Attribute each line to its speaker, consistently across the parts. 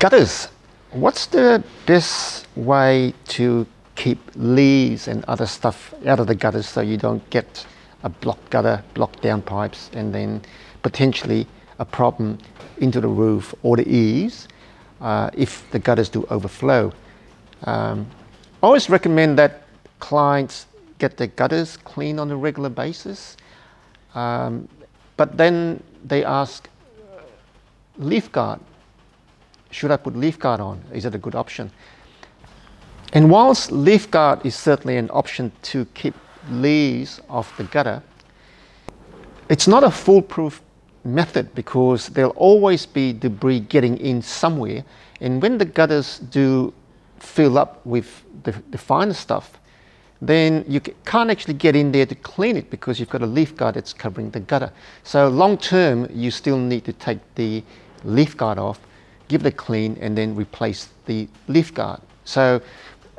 Speaker 1: Gutters. What's the best way to keep leaves and other stuff out of the gutters so you don't get a blocked gutter, blocked downpipes, and then potentially a problem into the roof or the eaves if the gutters do overflow? I always recommend that clients get their gutters cleaned on a regular basis, but then they ask, Leafguard, should I put Leafguard on? Is it a good option? And whilst Leafguard is certainly an option to keep leaves off the gutter, it's not a foolproof method because there'll always be debris getting in somewhere, and when the gutters do fill up with the finer stuff, then you can't actually get in there to clean it because you've got a Leafguard that's covering the gutter. So long term, you still need to take the Leafguard off, give it a clean, and then replace the Leafguard. So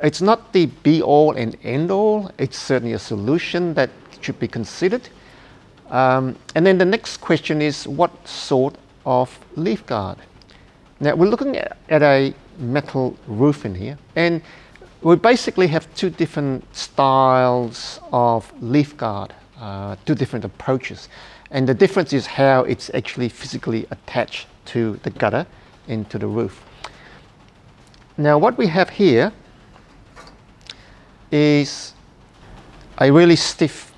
Speaker 1: it's not the be all and end all. It's certainly a solution that should be considered. And then the next question is, what sort of Leafguard? Now we're looking at a metal roof in here, and we basically have two different styles of Leafguard, two different approaches. And the difference is how it's actually physically attached to the gutter and to the roof. Now what we have here is a really stiff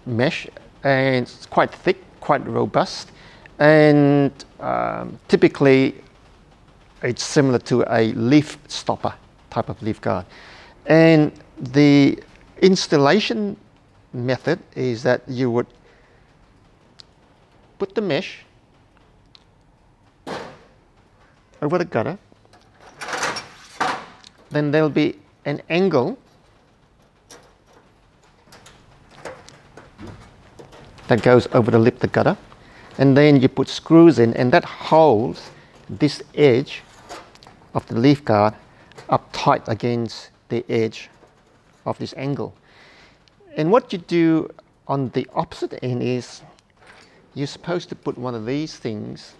Speaker 1: mesh, and it's quite thick, quite robust, and typically it's similar to a leaf stopper type of Leafguard. And the installation method is that you would put the mesh over the gutter, then there'll be an angle that goes over the lip of the gutter, and then you put screws in, and that holds this edge of the Leafguard up tight against the edge of this angle. And what you do on the opposite end is you're supposed to put one of these things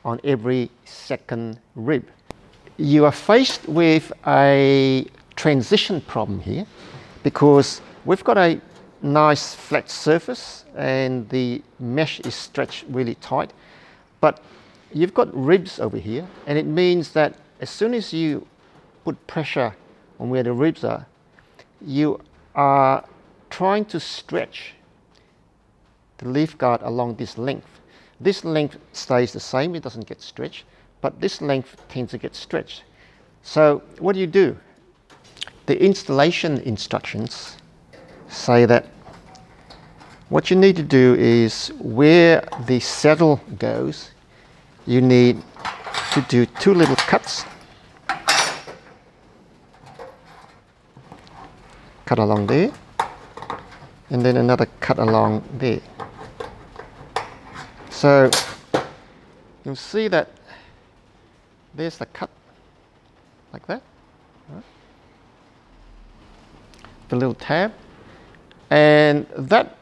Speaker 1: on every second rib. You are faced with a transition problem here because we've got a nice flat surface and the mesh is stretched really tight, but you've got ribs over here, and it means that as soon as you put pressure on where the ribs are, you are trying to stretch the Leafguard along this length. This length stays the same, it doesn't get stretched, but this length tends to get stretched. So what do? The installation instructions say that what you need to do is where the saddle goes, you need to do two little cuts. Cut along there, and then another cut along there. So you'll see that there's the cut, like that, right? The little tab, and that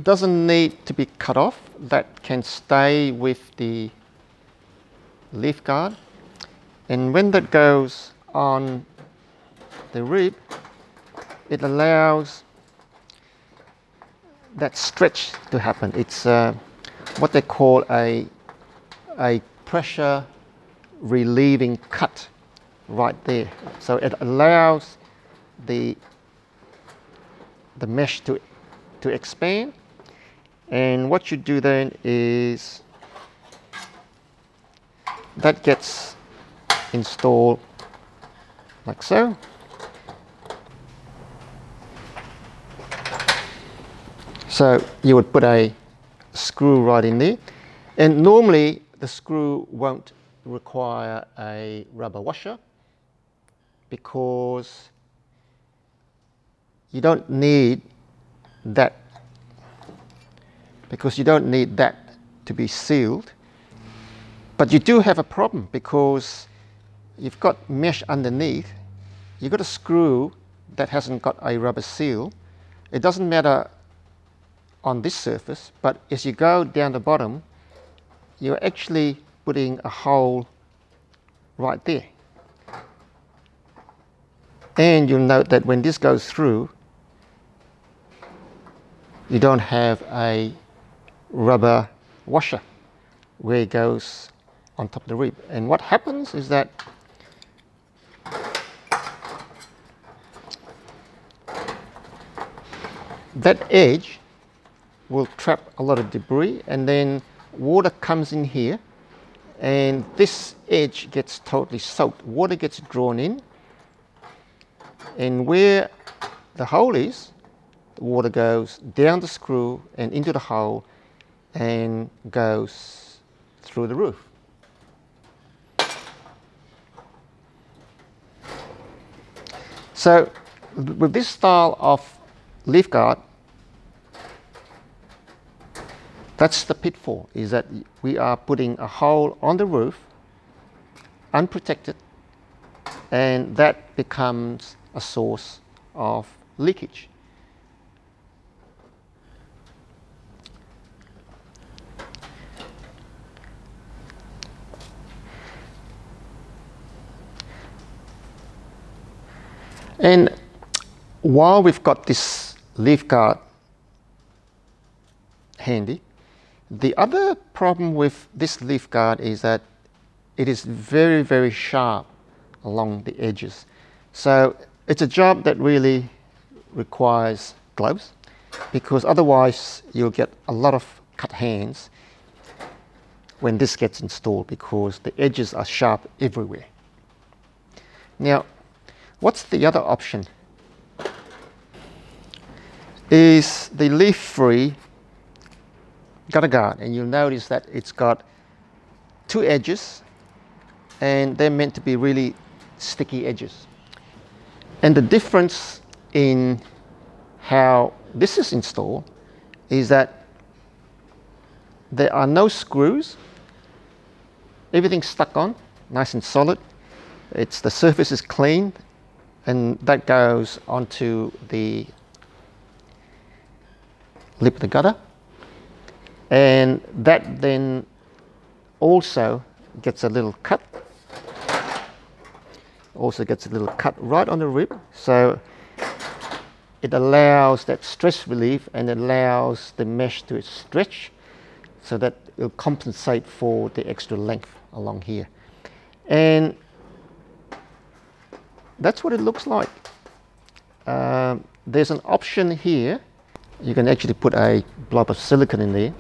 Speaker 1: doesn't need to be cut off. That can stay with the Leafguard, and when that goes on the rib, it allows that stretch to happen. It's what they call a pressure relieving cut right there. So it allows the mesh to expand, and what you do then is that gets installed like so. So you would put a screw right in there, and normally the screw won't require a rubber washer because you don't need that, to be sealed. But you do have a problem because you've got mesh underneath, you've got a screw that hasn't got a rubber seal. It doesn't matter on this surface, but as you go down the bottom, you're actually putting a hole right there. And you'll note that when this goes through, you don't have a rubber washer where it goes on top of the rib. And what happens is that that edge will trap a lot of debris, and then water comes in here and this edge gets totally soaked. Water gets drawn in, and where the hole is, the water goes down the screw and into the hole and goes through the roof. So with this style of Leafguard, that's the pitfall, is that we are putting a hole on the roof, unprotected, and that becomes a source of leakage. And while we've got this Leafguard handy, the other problem with this Leafguard is that it is very, very sharp along the edges. So it's a job that really requires gloves, because otherwise you'll get a lot of cut hands when this gets installed, because the edges are sharp everywhere. Now, what's the other option? Is the leaf-free gutter guard, and you'll notice that it's got two edges and they're meant to be really sticky edges. And the difference in how this is installed is that there are no screws, everything's stuck on, nice and solid. The surface is clean, and that goes onto the lip of the gutter, and that then also gets a little cut, right on the rib, so it allows that stress relief and allows the mesh to stretch so that it will compensate for the extra length along here. And that's what it looks like. There's an option here. You can actually put a blob of silicone in there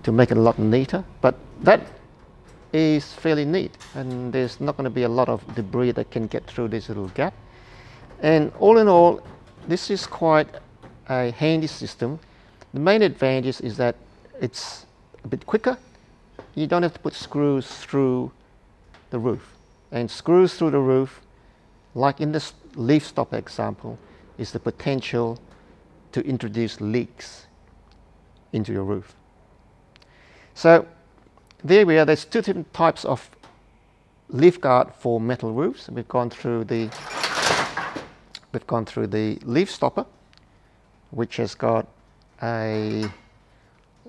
Speaker 1: to make it a lot neater, but that is fairly neat, and there's not going to be a lot of debris that can get through this little gap. And all in all, this is quite a handy system. The main advantage is that it's a bit quicker. You don't have to put screws through the roof, and screws through the roof, like in this leaf stopper example, is the potential to introduce leaks into your roof. So there we are. There's two different types of Leafguard for metal roofs. We've gone through the leaf stopper, which has got a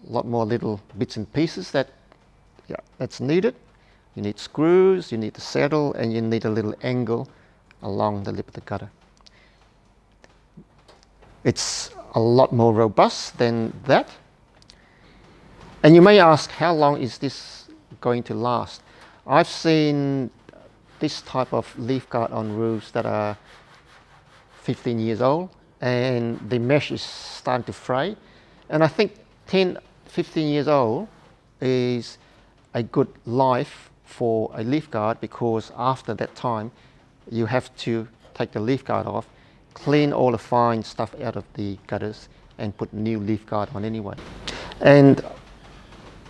Speaker 1: lot more little bits and pieces that's needed. You need screws, you need the saddle, and you need a little angle along the lip of the gutter. It's a lot more robust than that. And you may ask, how long is this going to last? I've seen this type of Leafguard on roofs that are 15 years old, and the mesh is starting to fray. And I think 10, 15 years old is a good life for a Leafguard, because after that time you have to take the Leafguard off, clean all the fine stuff out of the gutters, and put new Leafguard on anyway. And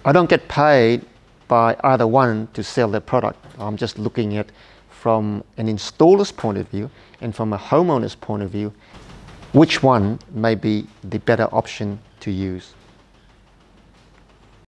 Speaker 1: I don't get paid by either one to sell their product. I'm just looking at from an installer's point of view and from a homeowner's point of view, which one may be the better option to use.